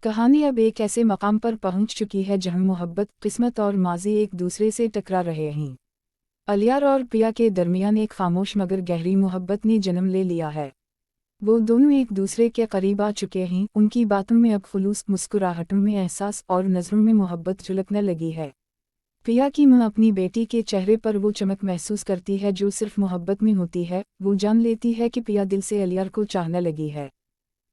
कहानी अब एक ऐसे मकाम पर पहुंच चुकी है जहां मोहब्बत, किस्मत और माजी एक दूसरे से टकरा रहे हैं। अलियार और पिया के दरमियान एक खामोश मगर गहरी मोहब्बत ने जन्म ले लिया है। वो दोनों एक दूसरे के करीब आ चुके हैं। उनकी बातों में अब खुलूस, मुस्कुराहटों में एहसास और नज़रों में मोहब्बत झलकने लगी है। पिया की मां अपनी बेटी के चेहरे पर वो चमक महसूस करती है जो सिर्फ मोहब्बत में होती है। वो जान लेती है कि पिया दिल से अलियार को चाहने लगी है।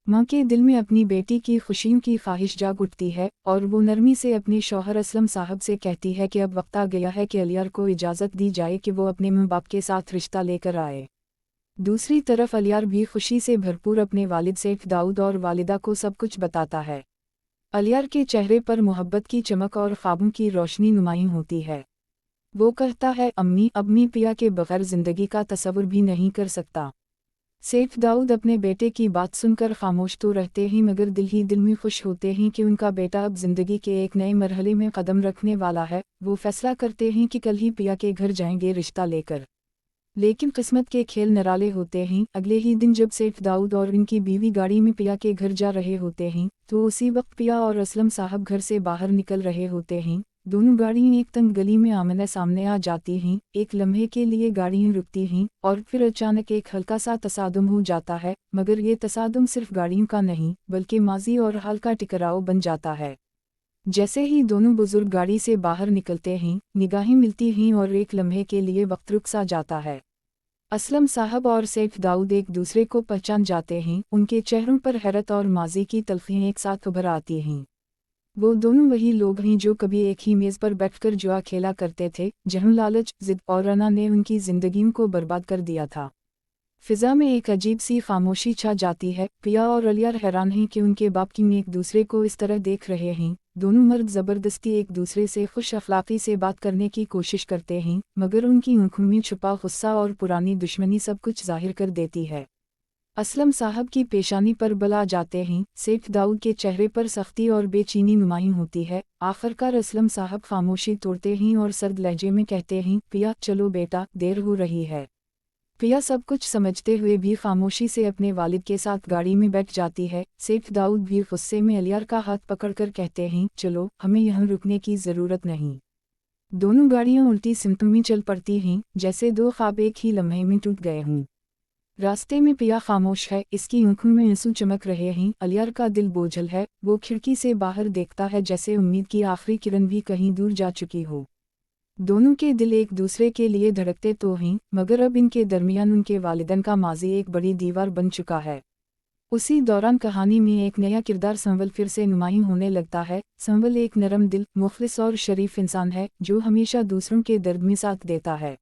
मां के दिल में अपनी बेटी की खुशियों की ख्वाहिश जाग उठती है और वो नरमी से अपने शौहर असलम साहब से कहती है कि अब वक्त आ गया है कि अलियार को इजाज़त दी जाए कि वो अपने मां बाप के साथ रिश्ता लेकर आए। दूसरी तरफ अलियार भी खुशी से भरपूर अपने वालिद सेठ दाऊद और वालिदा को सब कुछ बताता है। अलियार के चेहरे पर मोहब्बत की चमक और ख्वाबों की रोशनी नुमायां होती है। वो कहता है, अम्मी पिया के बगैर ज़िंदगी का तसव्वुर भी नहीं कर सकता। सेठ दाऊद अपने बेटे की बात सुनकर खामोश तो रहते ही मगर दिल ही दिल में खुश होते हैं कि उनका बेटा अब जिंदगी के एक नए मरहले में कदम रखने वाला है। वो फैसला करते हैं कि कल ही पिया के घर जाएंगे रिश्ता लेकर। लेकिन किस्मत के खेल निराले होते हैं। अगले ही दिन जब सेठ दाऊद और इनकी बीवी गाड़ी में पिया के घर जा रहे होते हैं तो उसी वक्त पिया और असलम साहब घर से बाहर निकल रहे होते हैं। दोनों गाड़ियां एक तंग गली में आमने सामने आ जाती हैं। एक लम्हे के लिए गाड़ियां रुकती हैं और फिर अचानक एक हल्का सा तसादुम हो जाता है, मगर ये तसादुम सिर्फ गाड़ियों का नहीं बल्कि माजी और हाल का टकराव बन जाता है। जैसे ही दोनों बुजुर्ग गाड़ी से बाहर निकलते हैं, निगाहें मिलती हैं और एक लम्हे के लिए वक्त रुक सा जाता है। असलम साहब और सेठ दाऊद एक दूसरे को पहचान जाते हैं। उनके चेहरों पर हैरत और माजी की तलखियां एक साथ उभर आती हैं। वो दोनों वही लोग हैं जो कभी एक ही मेज़ पर बैठकर जुआ खेला करते थे, जहां लालच, जिद और अना ने उनकी जिंदगियों को बर्बाद कर दिया था। फिजा में एक अजीब सी खामोशी छा जाती है। पिया और अलियार हैरान हैं कि उनके बाप की एक दूसरे को इस तरह देख रहे हैं। दोनों मर्द ज़बरदस्ती एक दूसरे से खुश अखलाक़ी से बात करने की कोशिश करते हैं, मगर उनकी आंखों में छुपा गुस्सा और पुरानी दुश्मनी सब कुछ जाहिर कर देती है। असलम साहब की पेशानी पर बल आ जाते हैं। सेठ दाऊद के चेहरे पर सख्ती और बेचैनी नुमायां होती है। आखिरकार असलम साहब खामोशी तोड़ते हैं और सर्द लहजे में कहते हैं, पिया चलो बेटा, देर हो रही है। पिया सब कुछ समझते हुए भी खामोशी से अपने वालिद के साथ गाड़ी में बैठ जाती है। सेठ दाऊद भी गुस्से में अलियार का हाथ पकड़कर कहते हैं, चलो, हमें यहाँ रुकने की ज़रूरत नहीं। दोनों गाड़ियाँ उल्टी सिमतों में चल पड़ती हैं, जैसे दो ख्वाब एक ही लम्हे में टूट गए हों। रास्ते में पिया खामोश है, इसकी आंखों में आंसू चमक रहे हैं। अलियार का दिल बोझल है। वो खिड़की से बाहर देखता है जैसे उम्मीद की आखिरी किरण भी कहीं दूर जा चुकी हो। दोनों के दिल एक दूसरे के लिए धड़कते तो हैं, मगर अब इनके दरमियान उनके वालिदैन का माजी एक बड़ी दीवार बन चुका है। उसी दौरान कहानी में एक नया किरदार संवल फिर से नुमायां होने लगता है। संवल एक नरम दिल, मुखलिस और शरीफ इंसान है जो हमेशा दूसरों के दर्द में साथ देता है।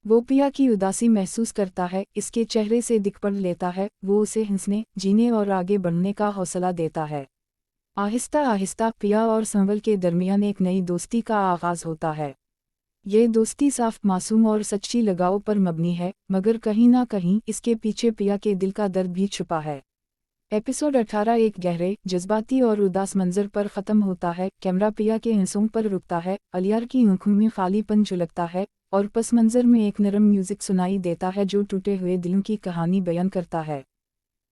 वो पिया की उदासी महसूस करता है, इसके चेहरे से दिख पढ़ लेता है। वो उसे हंसने, जीने और आगे बढ़ने का हौसला देता है। आहिस्ता आहिस्ता पिया और संवल के दरमियान एक नई दोस्ती का आगाज होता है। ये दोस्ती साफ, मासूम और सच्ची लगाव पर मबनी है, मगर कहीं ना कहीं इसके पीछे पिया के दिल का दर्द भी छुपा है। एपिसोड 18 एक गहरे, जज्बाती और उदास मंजर पर ख़त्म होता है। कैमरा पिया के आंसुओं पर रुकता है, अलियार की आंखों में खालीपन झलकता है और पस मंजर में एक नरम म्यूजिक सुनाई देता है जो टूटे हुए दिलों की कहानी बयान करता है।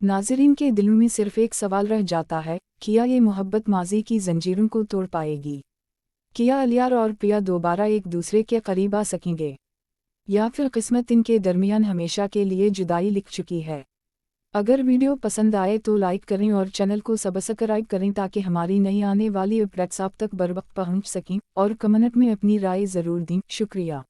नाज़रीन के दिलों में सिर्फ एक सवाल रह जाता है, क्या ये मोहब्बत माजी की जंजीरों को तोड़ पाएगी? क्या अलियार और पिया दोबारा एक दूसरे के करीब आ सकेंगे, या फिर किस्मत इनके दरमियान हमेशा के लिए जुदाई लिख चुकी है? अगर वीडियो पसंद आए तो लाइक करें और चैनल को सब्सक्राइब करें ताकि हमारी नई आने वाली अपडेट्स आप तक बर वक्त पहुंच सकें, और कमेंट में अपनी राय ज़रूर दें। शुक्रिया।